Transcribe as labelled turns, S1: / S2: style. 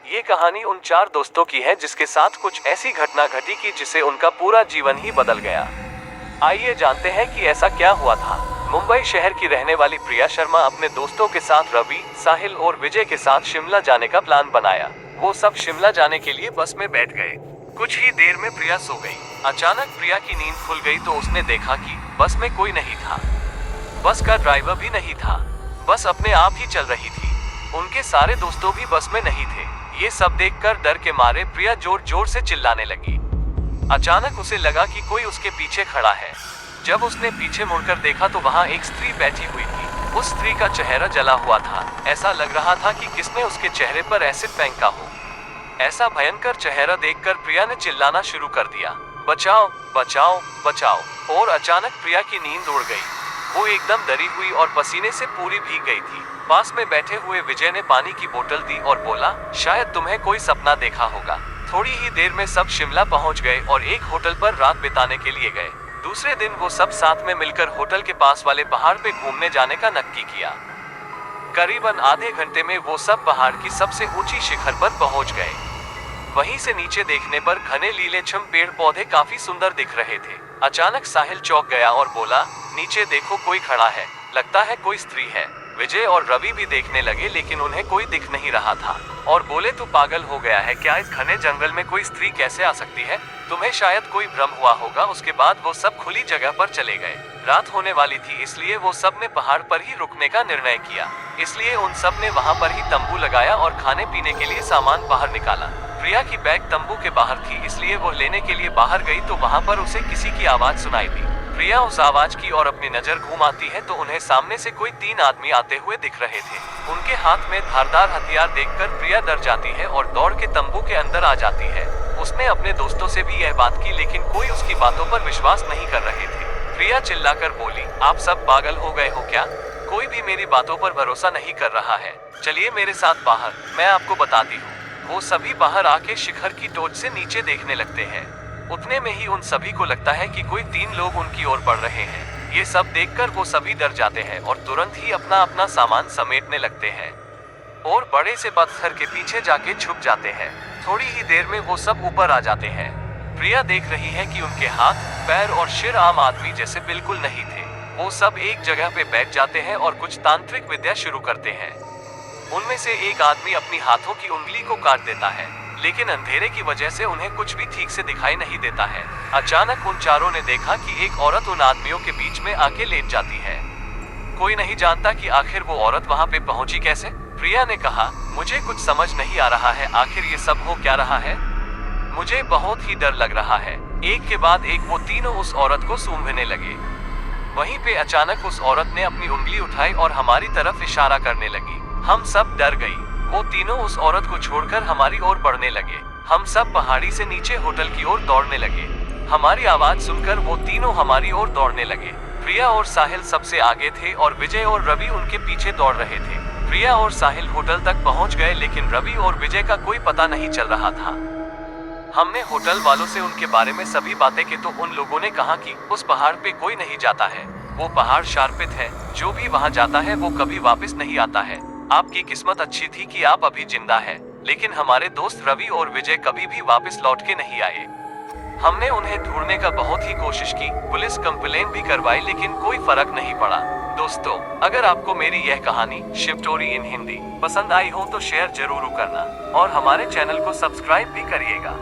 S1: ये कहानी उन 4 दोस्तों की है जिसके साथ कुछ ऐसी घटना घटी कि जिससे उनका पूरा जीवन ही बदल गया। आइए जानते हैं कि ऐसा क्या हुआ था। मुंबई शहर की रहने वाली प्रिया शर्मा अपने दोस्तों के साथ रवि, साहिल और विजय के साथ शिमला जाने का प्लान बनाया। वो सब शिमला जाने के लिए बस में बैठ गए। कुछ ही देर में प्रिया सो गई। अचानक प्रिया की नींद खुल गई तो उसने देखा कि बस में कोई नहीं था। बस का ड्राइवर भी नहीं था। बस अपने आप ही चल रही थी। उनके सारे दोस्तों भी बस में नहीं थे। ये सब देखकर डर के मारे प्रिया जोर जोर से चिल्लाने लगी। अचानक उसे लगा कि कोई उसके पीछे खड़ा है। जब उसने पीछे मुड़कर देखा तो वहाँ एक स्त्री बैठी हुई थी। उस स्त्री का चेहरा जला हुआ था। ऐसा लग रहा था कि किसने उसके चेहरे पर एसिड फेंका हो। ऐसा भयंकर चेहरा देखकर प्रिया ने चिल्लाना शुरू कर दिया, बचाओ बचाओ बचाओ। और अचानक प्रिया की नींद उड़ गई। वो एकदम डरी हुई और पसीने से पूरी भीग गई थी। पास में बैठे हुए विजय ने पानी की बोतल दी और बोला, शायद तुम्हें कोई सपना देखा होगा। थोड़ी ही देर में सब शिमला पहुंच गए और एक होटल पर रात बिताने के लिए गए। दूसरे दिन वो सब साथ में मिलकर होटल के पास वाले पहाड़ पे घूमने जाने का नक्की किया। करीबन आधे घंटे में वो सब पहाड़ की सबसे ऊंची शिखर पर पहुंच गए। वहीं से नीचे देखने पर घने लीलेछम पेड़ पौधे काफी सुंदर दिख रहे थे। अचानक साहिल चौंक गया और बोला, नीचे देखो कोई खड़ा है, लगता है कोई स्त्री है। विजय और रवि भी देखने लगे लेकिन उन्हें कोई दिख नहीं रहा था और बोले, तू पागल हो गया है क्या? इस घने जंगल में कोई स्त्री कैसे आ सकती है? तुम्हें शायद कोई भ्रम हुआ होगा। उसके बाद वो सब खुली जगह पर चले गए। रात होने वाली थी इसलिए वो सब ने पहाड़ पर ही रुकने का निर्णय किया। इसलिए उन सब ने वहाँ पर ही तंबू लगाया और खाने पीने के लिए सामान बाहर निकाला। प्रिया की बैग तंबू के बाहर थी इसलिए वो लेने के लिए बाहर गई तो वहाँ पर उसे किसी की आवाज सुनाई दी। प्रिया उस आवाज की और अपनी नजर घुमाती है तो उन्हें सामने से कोई 3 आदमी आते हुए दिख रहे थे। उनके हाथ में धारदार हथियार देखकर प्रिया डर जाती है और दौड़ के तंबू के अंदर आ जाती है। उसने अपने दोस्तों से भी यह बात की लेकिन कोई उसकी बातों पर विश्वास नहीं कर रहे थे। प्रिया चिल्लाकर बोली, आप सब पागल हो गए हो क्या? कोई भी मेरी बातों पर भरोसा नहीं कर रहा है। चलिए मेरे साथ बाहर, मैं आपको बताती हूँ। वो सभी बाहर आके शिखर की टोच से नीचे देखने लगते हैं। उतने में ही उन सभी को लगता है कि कोई 3 लोग उनकी ओर बढ़ रहे हैं। ये सब देखकर वो सभी डर जाते हैं और तुरंत ही अपना अपना सामान समेटने लगते हैं और बड़े से पत्थर के पीछे जाके छुप जाते हैं। थोड़ी ही देर में वो सब ऊपर आ जाते हैं। प्रिया देख रही है कि उनके हाथ, पैर और सिर आम आदमी जैसे बिल्कुल नहीं थे। वो सब एक जगह पे बैठ जाते हैं और कुछ तांत्रिक विद्या शुरू करते हैं। उनमें से एक आदमी अपनी हाथों की उंगली को काट देता है लेकिन अंधेरे की वजह से उन्हें कुछ भी ठीक से दिखाई नहीं देता है। अचानक उन चारों ने देखा कि एक औरत उन आदमियों के बीच में आके लेट जाती है। कोई नहीं जानता कि आखिर वो औरत वहाँ पे पहुंची कैसे। प्रिया ने कहा, मुझे कुछ समझ नहीं आ रहा है, आखिर ये सब हो क्या रहा है? मुझे बहुत ही डर लग रहा है। एक के बाद एक वो तीनों उस औरत को सूंघने लगे। वहीं पे अचानक उस औरत ने अपनी उंगली उठाई और हमारी तरफ इशारा करने लगी। हम सब डर गई। वो तीनों उस औरत को छोड़कर हमारी ओर बढ़ने लगे। हम सब पहाड़ी से नीचे होटल की ओर दौड़ने लगे। हमारी आवाज सुनकर वो तीनों हमारी ओर दौड़ने लगे। प्रिया और साहिल सबसे आगे थे और विजय और रवि उनके पीछे दौड़ रहे थे। प्रिया और साहिल होटल तक पहुंच गए लेकिन रवि और विजय का कोई पता नहीं चल रहा था। हमने होटल वालों से उनके बारे में सभी बातें की तो उन लोगों ने कहा कि उस पहाड़ पे कोई नहीं जाता है। वो पहाड़ शार्पित है, जो भी वहाँ जाता है वो कभी वापस नहीं आता है। आपकी किस्मत अच्छी थी कि आप अभी जिंदा हैं, लेकिन हमारे दोस्त रवि और विजय कभी भी वापस लौट के नहीं आए। हमने उन्हें ढूंढने का बहुत ही कोशिश की, पुलिस कंप्लेन भी करवाई लेकिन कोई फर्क नहीं पड़ा। दोस्तों, अगर आपको मेरी यह कहानी शिव स्टोरी इन हिंदी पसंद आई हो तो शेयर जरूर करना और हमारे चैनल को सब्सक्राइब भी करिएगा।